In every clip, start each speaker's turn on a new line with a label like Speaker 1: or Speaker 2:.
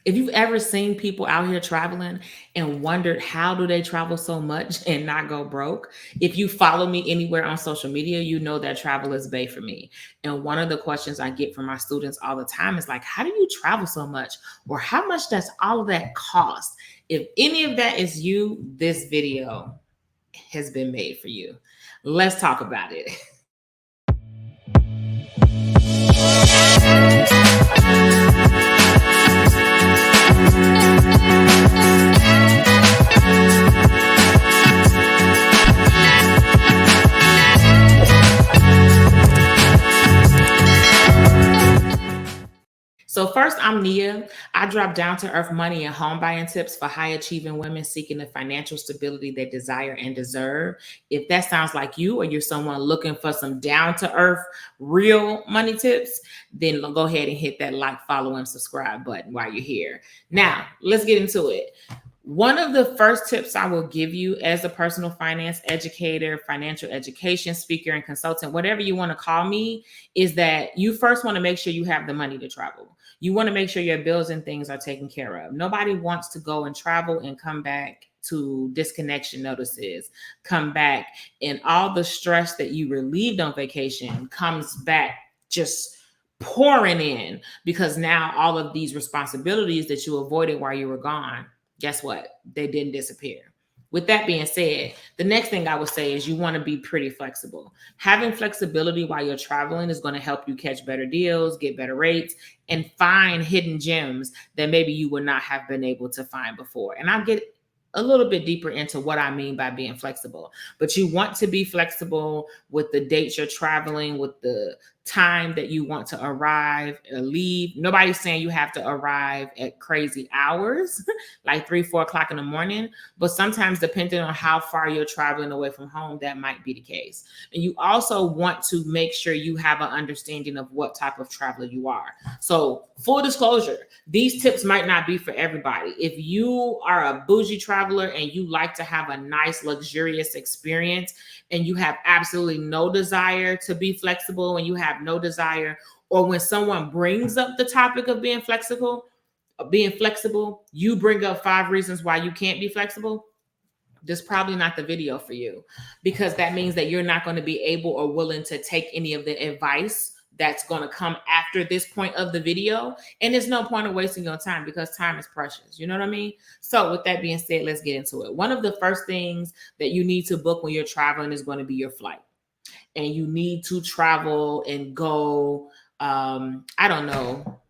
Speaker 1: If you've ever seen people out here traveling and wondered how do they travel so much and not go broke, if you follow me anywhere on social media, you know that travel is bay for me. And one of the questions I get from my students all the time is like, how do you travel so much? Or how much does all of that cost? If any of that is you, this video has been made for you. Let's talk about it. So first, I'm Nia. I drop down to earth money and home buying tips for high achieving women seeking the financial stability they desire and deserve. If that sounds like you, or you're someone looking for some down to earth, real money tips, then go ahead and hit that like, follow, and subscribe button while you're here. Now, let's get into it. One of the first tips I will give you as a personal finance educator, financial education speaker, and consultant, whatever you want to call me, is that you first want to make sure you have the money to travel. You want to make sure your bills and things are taken care of. Nobody wants to go and travel and come back to disconnection notices, come back, and all the stress that you relieved on vacation comes back just pouring in, because now all of these responsibilities that you avoided while you were gone, guess what? They didn't disappear. With that being said, the next thing I would say is you want to be pretty flexible. Having flexibility while you're traveling is going to help you catch better deals, get better rates, and find hidden gems that maybe you would not have been able to find before. And I'll get a little bit deeper into what I mean by being flexible. But you want to be flexible with the dates you're traveling, with the time that you want to arrive or leave. Nobody's saying you have to arrive at crazy hours, like 3, 4 o'clock in the morning. But sometimes, depending on how far you're traveling away from home, that might be the case. And you also want to make sure you have an understanding of what type of traveler you are. So, full disclosure, these tips might not be for everybody. If you are a bougie traveler and you like to have a nice, luxurious experience, and you have absolutely no desire to be flexible, and you have no desire, or when someone brings up the topic of being flexible, you bring up 5 reasons why you can't be flexible, this is probably not the video for you, because that means that you're not going to be able or willing to take any of the advice that's going to come after this point of the video. And there's no point of wasting your time, because time is precious. You know what I mean? So with that being said, let's get into it. One of the first things that you need to book when you're traveling is going to be your flight. And you need to travel and go, I don't know.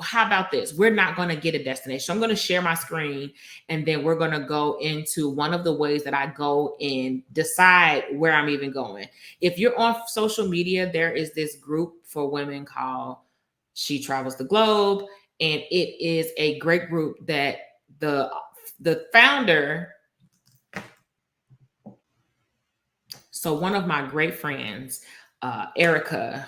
Speaker 1: How about this? We're not going to get a destination. I'm going to share my screen, and then we're going to go into one of the ways that I go and decide where I'm even going. If you're on social media, there is this group for women called She Travels the Globe, and it is a great group that the founder, so one of my great friends, Erica,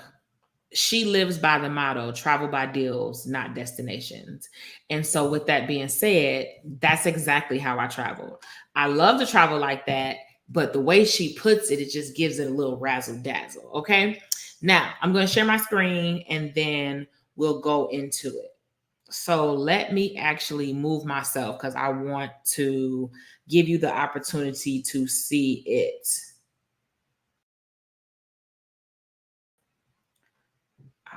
Speaker 1: she lives by the motto, travel by deals, not destinations. And so with that being said, that's exactly how I travel. I love to travel like that, but the way she puts it, it just gives it a little razzle dazzle. Okay. Now I'm going to share my screen, and then we'll go into it. So let me actually move myself, because I want to give you the opportunity to see it.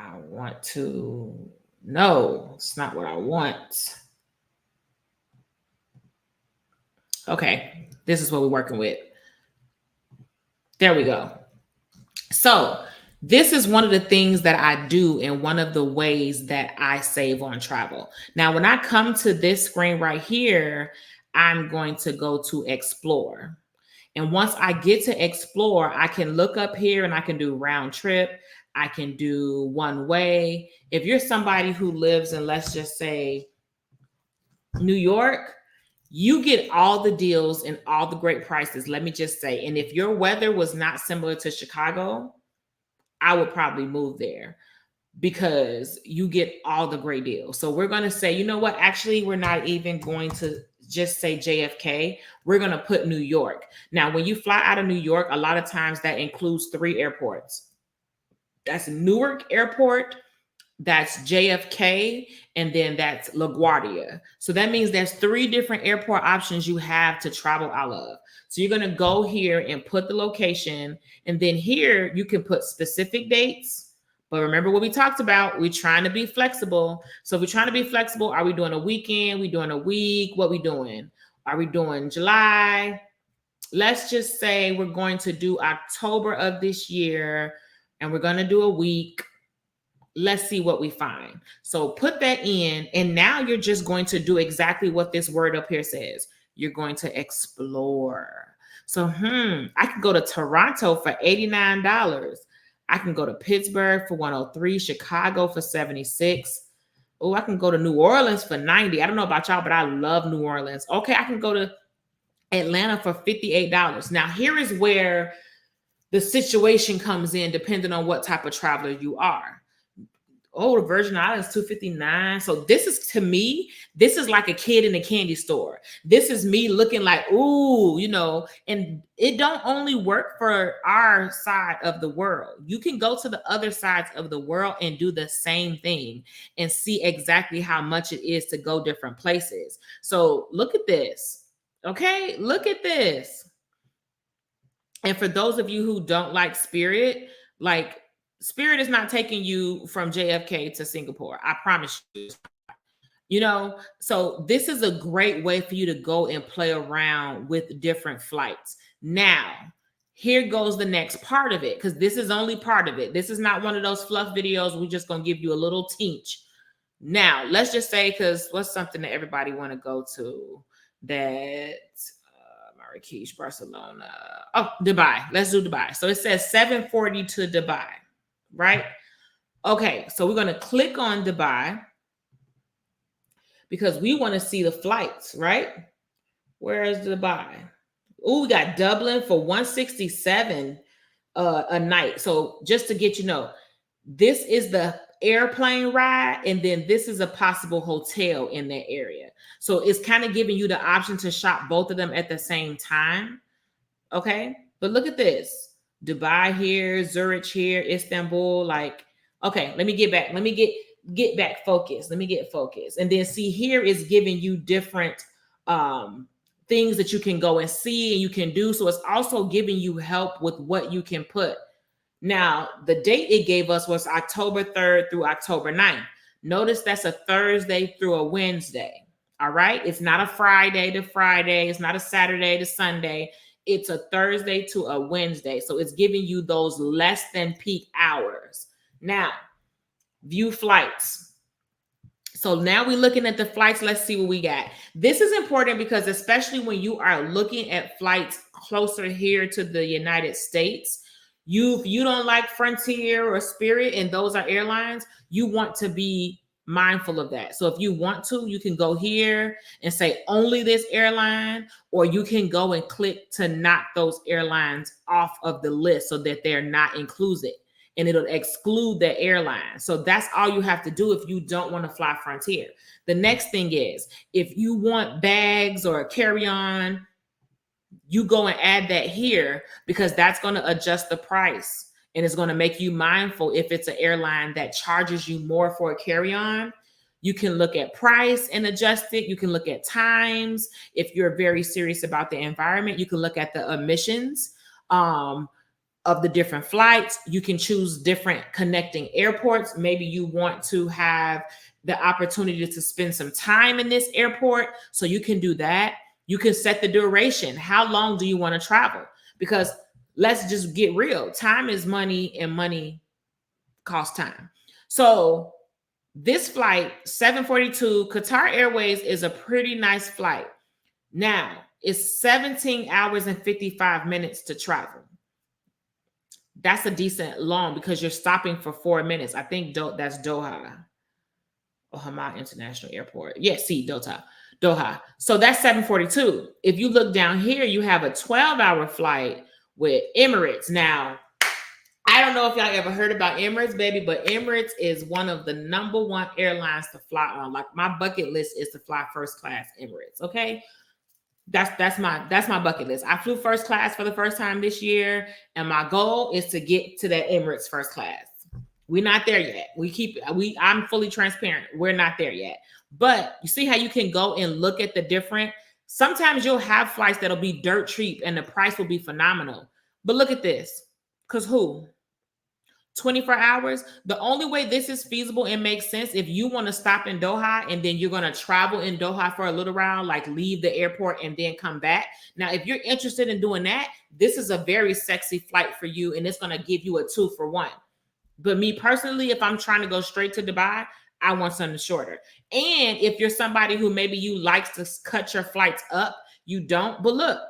Speaker 1: I want to, no, it's not what I want. Okay, this is what we're working with. There we go. So this is one of the things that I do, and one of the ways that I save on travel. Now, when I come to this screen right here, I'm going to go to explore. And once I get to explore, I can look up here and I can do round trip. I can do one way. If you're somebody who lives in, let's just say, New York, you get all the deals and all the great prices. Let me just say, and if your weather was not similar to Chicago, I would probably move there, because you get all the great deals. So we're going to say, you know what? Actually, we're not even going to just say JFK. We're going to put New York. Now, when you fly out of New York, a lot of times that includes 3 airports. That's Newark Airport, that's JFK, and then that's LaGuardia. So that means there's 3 different airport options you have to travel out of. So you're going to go here and put the location, and then here you can put specific dates. But remember what we talked about, we're trying to be flexible. So if we're trying to be flexible, are we doing a weekend? We doing a week? What we doing? Are we doing July? Let's just say we're going to do October of this year, and we're going to do a week. Let's see what we find. So put that in, and now you're just going to do exactly what this word up here says. You're going to explore. So, I can go to Toronto for $89. I can go to Pittsburgh for 103, Chicago for 76. Oh, I can go to New Orleans for 90. I don't know about y'all, but I love New Orleans. Okay, I can go to Atlanta for $58. Now, here is where the situation comes in, depending on what type of traveler you are. Oh, the Virgin Islands, $259. So this is, to me, this is like a kid in a candy store. This is me looking like, ooh, and it don't only work for our side of the world. You can go to the other sides of the world and do the same thing and see exactly how much it is to go different places. So look at this. Okay, look at this. And for those of you who don't like Spirit, like, Spirit is not taking you from JFK to Singapore. I promise you. So this is a great way for you to go and play around with different flights. Now, here goes the next part of it, because this is only part of it. This is not one of those fluff videos. We're just going to give you a little teach. Now, let's just say, because what's something that everybody want to go to that Marrakesh, Barcelona. Oh, Dubai. Let's do Dubai. So it says 740 to Dubai. Right? Okay, so we're going to click on Dubai because we want to see the flights, right? Where is Dubai? Oh, we got Dublin for 167 a night. So just to get this is the airplane ride, and then this is a possible hotel in that area. So it's kind of giving you the option to shop both of them at the same time. Okay, but look at this. Dubai here, Zurich here, Istanbul. Like, okay, let me get back. Let me get back focused. Let me get focused. And then see, here is giving you different things that you can go and see and you can do. So it's also giving you help with what you can put. Now, the date it gave us was October 3rd through October 9th. Notice that's a Thursday through a Wednesday. All right. It's not a Friday to Friday. It's not a Saturday to Sunday. It's a Thursday to a Wednesday. So it's giving you those less than peak hours. Now, view flights. So now we're looking at the flights. Let's see what we got. This is important because especially when you are looking at flights closer here to the United States, if you don't like Frontier or Spirit, and those are airlines, you want to be mindful of that. So if you want to, you can go here and say only this airline, or you can go and click to knock those airlines off of the list so that they're not included, and it'll exclude the airline. So that's all you have to do if you don't want to fly Frontier. The next thing is, if you want bags or carry-on, you go and add that here, because that's going to adjust the price. And it's going to make you mindful if it's an airline that charges you more for a carry-on. You can look at price and adjust it. You can look at times. If you're very serious about the environment, you can look at the emissions of the different flights. You can choose different connecting airports. Maybe you want to have the opportunity to spend some time in this airport, so you can do that. You can set the duration. How long do you want to travel? Because let's just get real. Time is money, and money costs time. So this flight, 742, Qatar Airways, is a pretty nice flight. Now, it's 17 hours and 55 minutes to travel. That's a decent long, because you're stopping for 4 minutes. I think that's Doha. Or Hamad International Airport. Yes, see, Doha. So that's 742. If you look down here, you have a 12-hour flight with Emirates. Now, I don't know if y'all ever heard about Emirates, baby, but Emirates is one of the number one airlines to fly on. Like, my bucket list is to fly first class Emirates. Okay, that's my bucket list. I flew first class for the first time this year, and my goal is to get to that Emirates first class. We're not there yet. I'm fully transparent. We're not there yet. But you see how you can go and look at the different, sometimes you'll have flights that'll be dirt cheap and the price will be phenomenal. But look at this. Because who? 24 hours. The only way this is feasible and makes sense if you want to stop in Doha and then you're going to travel in Doha for a little while, like leave the airport and then come back. Now, if you're interested in doing that, this is a very sexy flight for you and it's going to give you a 2-for-1. But me personally, if I'm trying to go straight to Dubai, I want something shorter. And if you're somebody who maybe you likes to cut your flights up, you don't. But look,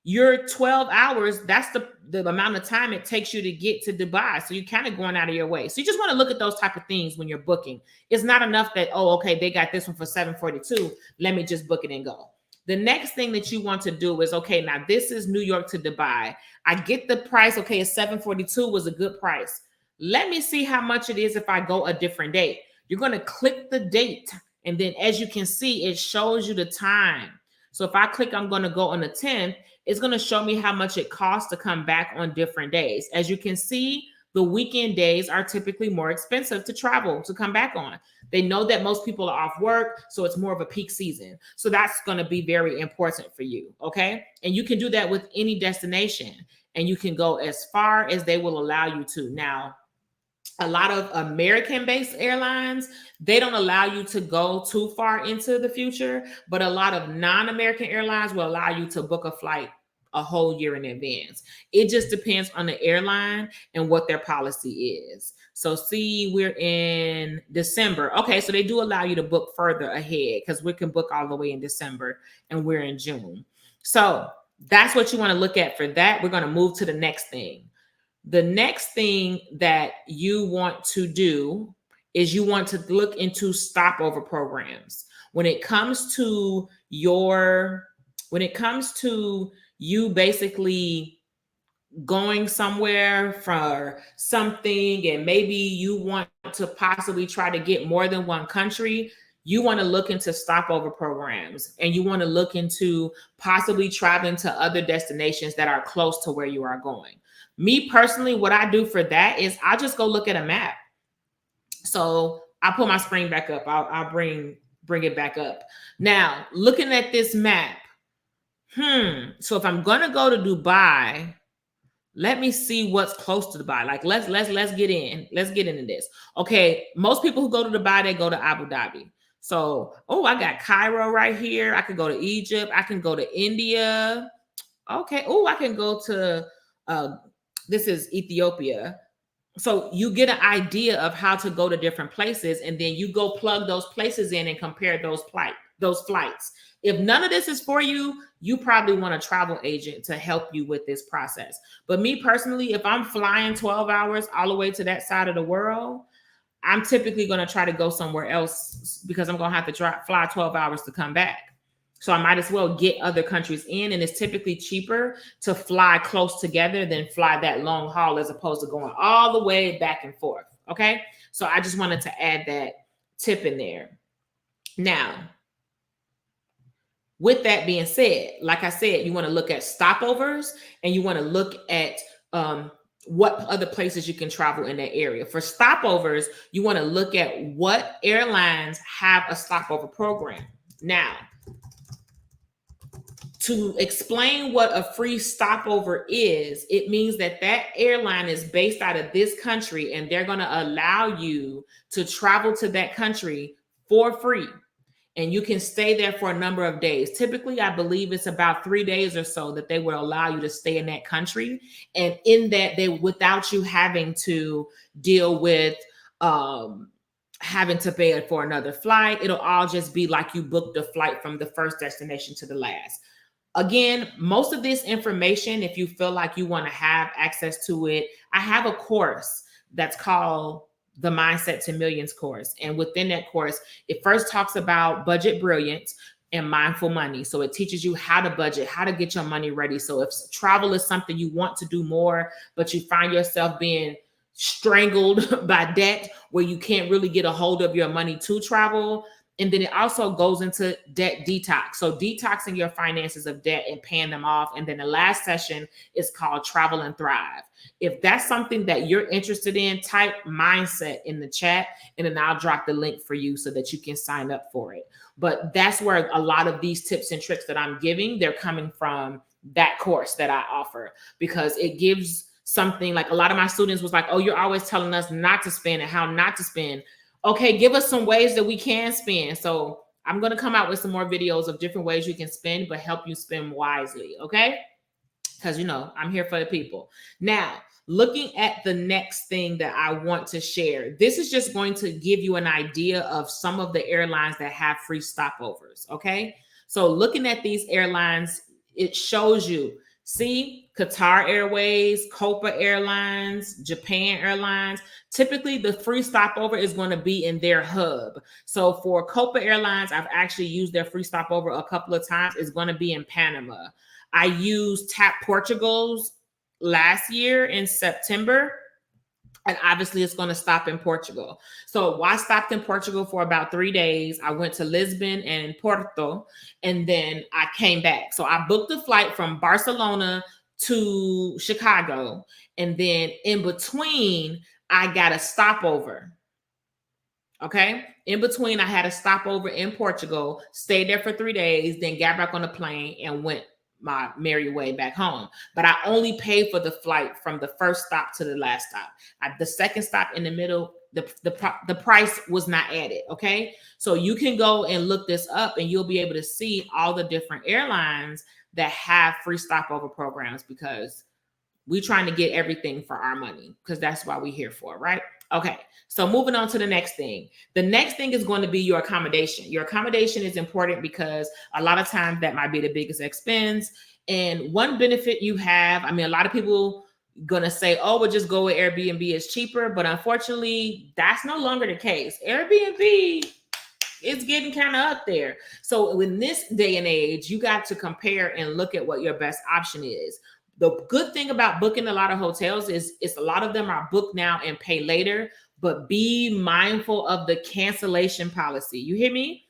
Speaker 1: your 12 hours, that's the amount of time it takes you to get to Dubai. So you're kind of going out of your way. So you just want to look at those type of things when you're booking. It's not enough that, oh, okay, they got this one for 742. Let me just book it and go. The next thing that you want to do is, okay, now this is New York to Dubai. I get the price. Okay, it's 742 was a good price. Let me see how much it is if I go a different date. You're going to click the date. And then as you can see, it shows you the time. So if I click, I'm going to go on the 10th, it's going to show me how much it costs to come back on different days. As you can see, the weekend days are typically more expensive to travel, to come back on. They know that most people are off work, so it's more of a peak season. So that's going to be very important for you, okay? And you can do that with any destination, and you can go as far as they will allow you to. Now, a lot of American-based airlines, they don't allow you to go too far into the future, but a lot of non-American airlines will allow you to book a flight a whole year in advance. It just depends on the airline and what their policy is. So see, we're in December. Okay, so they do allow you to book further ahead because we can book all the way in December and we're in June. So that's what you want to look at for that. We're going to move to the next thing. The next thing that you want to do is you want to look into stopover programs. When it comes to you basically going somewhere for something and maybe you want to possibly try to get more than one country, you want to look into stopover programs and you want to look into possibly traveling to other destinations that are close to where you are going. Me personally, what I do for that is I just go look at a map. So I'll put my screen back up. I'll bring it back up. Now, looking at this map, so if I'm gonna go to Dubai, let me see what's close to Dubai. Like let's get into this. Okay, most people who go to Dubai, they go to Abu Dhabi. So, I got Cairo right here. I could go to Egypt. I can go to India. Okay. I can go to this is Ethiopia. So you get an idea of how to go to different places, and then you go plug those places in and compare those flights. If none of this is for you, you probably want a travel agent to help you with this process. But me personally, if I'm flying 12 hours all the way to that side of the world, I'm typically going to try to go somewhere else because I'm going to have to fly 12 hours to come back. So I might as well get other countries in, and it's typically cheaper to fly close together than fly that long haul as opposed to going all the way back and forth. Okay. So I just wanted to add that tip in there. Now, with that being said, like I said, you want to look at stopovers and you want to look at what other places you can travel in that area. For stopovers, you want to look at what airlines have a stopover program. Now, to explain what a free stopover is, it means that that airline is based out of this country and they're going to allow you to travel to that country for free. And you can stay there for a number of days. Typically, I believe it's about 3 days or so that they will allow you to stay in that country. And in that, without you having to deal with having to pay for another flight, it'll all just be like you booked the flight from the first destination to the last. Again, most of this information, if you feel like you want to have access to it, I have a course that's called the Mindset to Millions course. And within that course, it first talks about budget brilliance and mindful money. So it teaches you how to budget, how to get your money ready. So if travel is something you want to do more, but you find yourself being strangled by debt where you can't really get a hold of your money to travel, And then it also goes into debt detox. So detoxing your finances of debt and paying them off. And then the last session is called Travel and Thrive. If that's something that you're interested in, type mindset in the chat, and then I'll drop the link for you so that you can sign up for it. But that's where a lot of these tips and tricks that I'm giving, they're coming from that course that I offer, because it gives something like, a lot of my students was like, oh, you're always telling us not to spend and how not to spend. Okay, give us some ways that we can spend. So I'm going to come out with some more videos of different ways you can spend, but help you spend wisely. Okay. Because, I'm here for the people. Now, looking at the next thing that I want to share, this is just going to give you an idea of some of the airlines that have free stopovers. Okay. So looking at these airlines, it shows you, see, Qatar Airways, Copa Airlines, Japan Airlines. Typically, the free stopover is going to be in their hub. So for Copa Airlines, I've actually used their free stopover a couple of times. It's going to be in Panama. I used TAP Portugal's last year in September. And obviously it's going to stop in Portugal. So I stopped in Portugal for about 3 days. I went to Lisbon and Porto, and then I came back. So I booked a flight from Barcelona to Chicago. And then in between, I got a stopover. Okay. In between, I had a stopover in Portugal, stayed there for 3 days, then got back on the plane and went my merry way back home. But I only paid for the flight from the first stop to the last stop. The second stop in the middle, the price was not added. Okay. So you can go and look this up, and you'll be able to see all the different airlines that have free stopover programs, because we're trying to get everything for our money, because that's why we're here for, right? Okay, so moving on to the next thing. The next thing is going to be your accommodation. Your accommodation is important because a lot of times that might be the biggest expense. And one benefit you have, a lot of people going to say, oh, we'll just go with Airbnb, it's cheaper. But unfortunately, that's no longer the case. Airbnb, it's getting kind of up there. So in this day and age, you got to compare and look at what your best option is. The good thing about booking a lot of hotels is a lot of them are booked now and pay later, but be mindful of the cancellation policy. You hear me?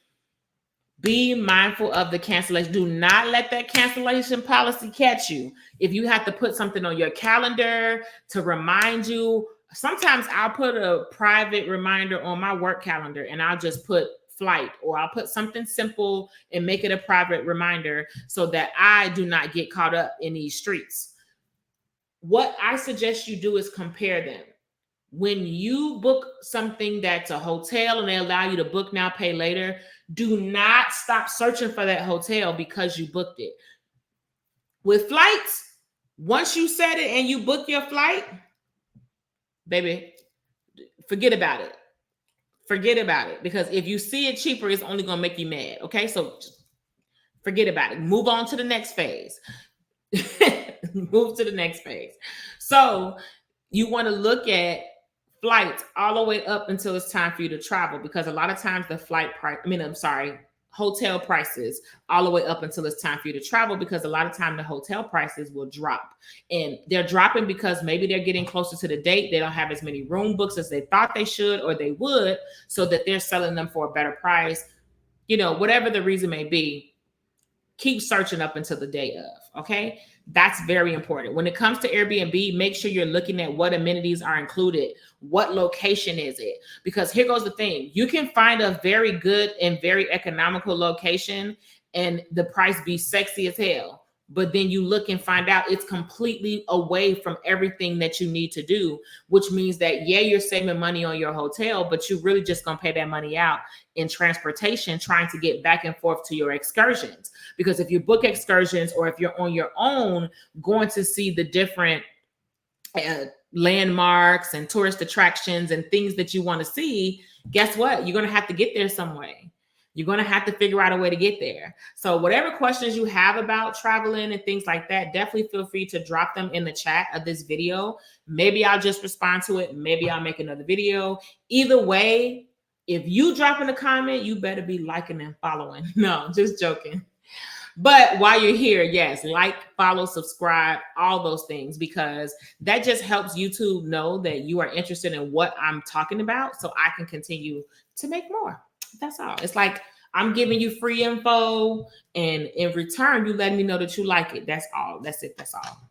Speaker 1: Be mindful of the cancellation. Do not let that cancellation policy catch you. If you have to put something on your calendar to remind you, sometimes I'll put a private reminder on my work calendar, and I'll just put flight, or I'll put something simple and make it a private reminder so that I do not get caught up in these streets. What I suggest you do is compare them. When you book something that's a hotel and they allow you to book now, pay later, do not stop searching for that hotel because you booked it. With flights, once you set it and you book your flight, baby, forget about it. Forget about it, because if you see it cheaper, it's only going to make you mad. Okay, so just forget about it. Move on to the next phase. Move to the next phase. So you want to look at flights all the way up until it's time for you to travel, because a lot of times the hotel prices all the way up until it's time for you to travel, because a lot of time the hotel prices will drop, and they're dropping because maybe they're getting closer to the date. They don't have as many room books as they thought they should or they would, so that they're selling them for a better price. Whatever the reason may be, keep searching up until the day of. Okay. That's very important. When it comes to Airbnb, make sure you're looking at what amenities are included. What location is it? Because here goes the thing. You can find a very good and very economical location and the price be sexy as hell. But then you look and find out it's completely away from everything that you need to do, which means that, yeah, you're saving money on your hotel, but you're really just going to pay that money out in transportation, trying to get back and forth to your excursions. Because if you book excursions, or if you're on your own going to see the different landmarks and tourist attractions and things that you want to see, guess what? You're going to have to get there some way. You're going to have to figure out a way to get there. So whatever questions you have about traveling and things like that, definitely feel free to drop them in the chat of this video. Maybe I'll just respond to it. Maybe I'll make another video. Either way, if you drop in a comment, you better be liking and following. No, just joking. But while you're here, yes, like, follow, subscribe, all those things, because that just helps YouTube know that you are interested in what I'm talking about, so I can continue to make more. That's all. It's like I'm giving you free info, and in return, you letting me know that you like it. That's all. That's it. That's all.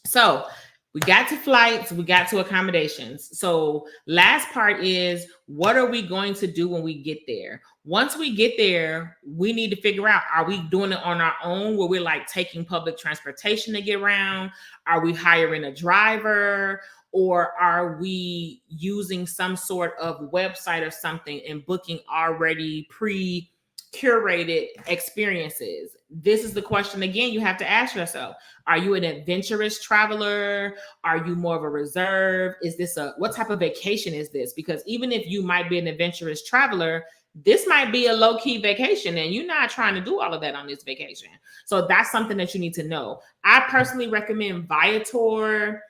Speaker 1: So we got to flights, we got to accommodations. So last part is, what are we going to do when we get there? Once we get there, we need to figure out, are we doing it on our own where we're like taking public transportation to get around? Are we hiring a driver? Or are we using some sort of website or something and booking already curated experiences? This is the question again you have to ask yourself. Are you an adventurous traveler? Are you more of a reserve? Is this what type of vacation is this? Because even if you might be an adventurous traveler, this might be a low-key vacation and you're not trying to do all of that on this vacation. So that's something that you need to know. I personally recommend Viator.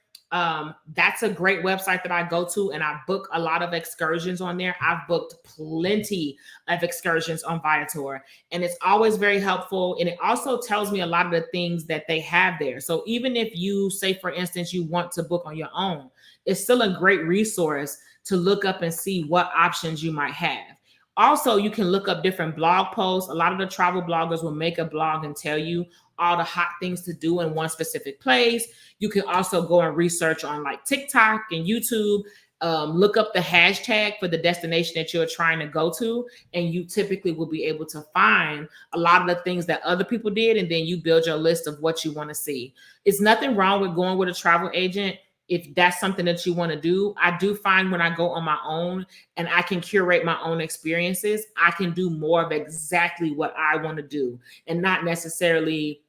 Speaker 1: That's a great website that I go to, and I book a lot of excursions on there. I've booked plenty of excursions on Viator, and it's always very helpful. And it also tells me a lot of the things that they have there. So even if you say, for instance, you want to book on your own, it's still a great resource to look up and see what options you might have. Also, you can look up different blog posts. A lot of the travel bloggers will make a blog and tell you all the hot things to do in one specific place. You can also go and research on like TikTok and YouTube. Look up the hashtag for the destination that you're trying to go to, and you typically will be able to find a lot of the things that other people did, and then you build your list of what you want to see. It's nothing wrong with going with a travel agent if that's something that you want to do. I do find when I go on my own and I can curate my own experiences, I can do more of exactly what I want to do and not necessarily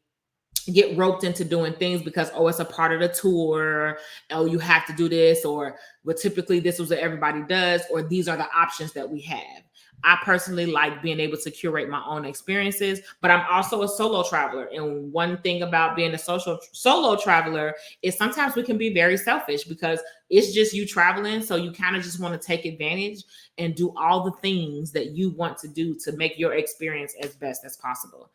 Speaker 1: get roped into doing things because, oh, it's a part of the tour, oh, you have to do this, or well, typically this is what everybody does, or these are the options that we have. I personally like being able to curate my own experiences, but I'm also a solo traveler. And one thing about being a solo traveler is sometimes we can be very selfish because it's just you traveling. So you kind of just want to take advantage and do all the things that you want to do to make your experience as best as possible.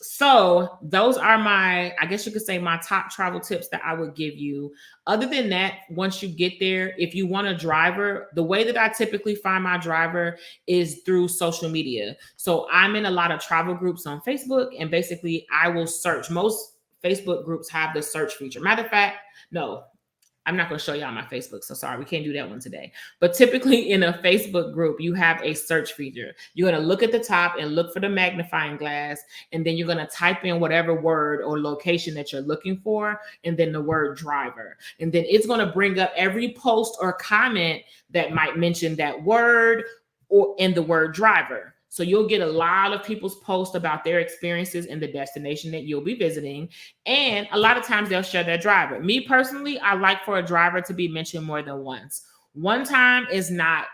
Speaker 1: So those are my, I guess you could say, my top travel tips that I would give you. Other than that, once you get there, if you want a driver, the way that I typically find my driver is through social media. So I'm in a lot of travel groups on Facebook, and basically I will search. Most Facebook groups have the search feature. Matter of fact, no, I'm not going to show y'all my Facebook. So sorry, we can't do that one today. But typically in a Facebook group, you have a search feature. You're going to look at the top and look for the magnifying glass. And then you're going to type in whatever word or location that you're looking for, and then the word driver. And then it's going to bring up every post or comment that might mention that word or in the word driver. So you'll get a lot of people's posts about their experiences in the destination that you'll be visiting. And a lot of times they'll share their driver. Me personally, I like for a driver to be mentioned more than once. One time is not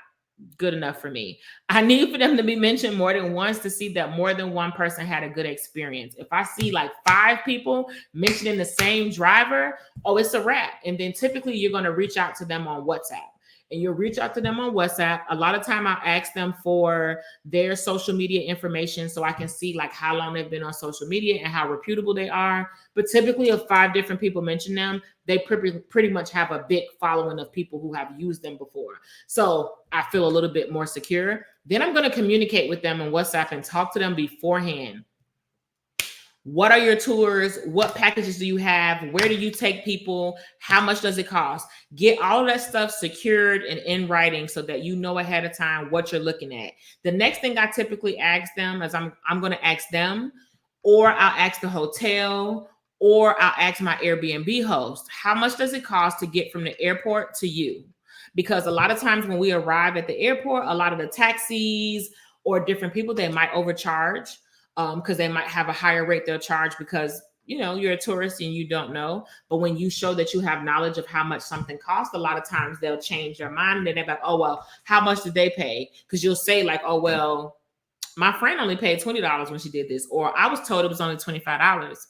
Speaker 1: good enough for me. I need for them to be mentioned more than once to see that more than one person had a good experience. If I see like 5 people mentioning the same driver, oh, it's a wrap. And then typically you're going to reach out to them on WhatsApp. And you'll reach out to them on WhatsApp. A lot of time I'll ask them for their social media information so I can see like how long they've been on social media and how reputable they are. But typically if 5 different people mention them, they pretty much have a big following of people who have used them before. So I feel a little bit more secure. Then I'm going to communicate with them on WhatsApp and talk to them beforehand. What are your tours? What packages do you have? Where do you take people? How much does it cost? Get all of that stuff secured and in writing so that you know ahead of time what you're looking at. The next thing I typically ask them is I'm going to ask them, or I'll ask the hotel, or I'll ask my Airbnb host, how much does it cost to get from the airport to you? Because a lot of times when we arrive at the airport, a lot of the taxis or different people, they might overcharge. Because they might have a higher rate they'll charge because, you know, you're a tourist and you don't know. But when you show that you have knowledge of how much something costs, a lot of times they'll change their mind. And then they're like, oh, well, how much did they pay? Because you'll say like, oh, well, my friend only paid $20 when she did this. Or I was told it was only $25.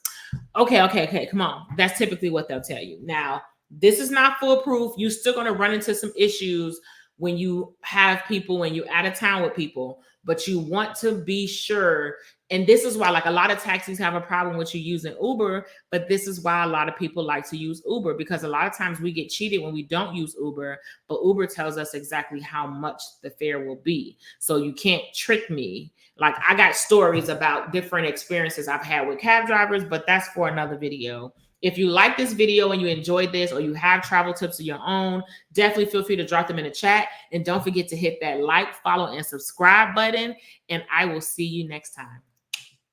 Speaker 1: Okay. Come on. That's typically what they'll tell you. Now, this is not foolproof. You're still going to run into some issues when you have people, when you're out of town with people. but you want to be sure. And this is why, like, a lot of taxis have a problem with you using Uber, but this is why a lot of people like to use Uber, because a lot of times we get cheated when we don't use Uber, but Uber tells us exactly how much the fare will be. So you can't trick me. Like, I got stories about different experiences I've had with cab drivers, but that's for another video. If you like this video and you enjoyed this, or you have travel tips of your own, definitely feel free to drop them in the chat. And don't forget to hit that like, follow, and subscribe button. And I will see you next time.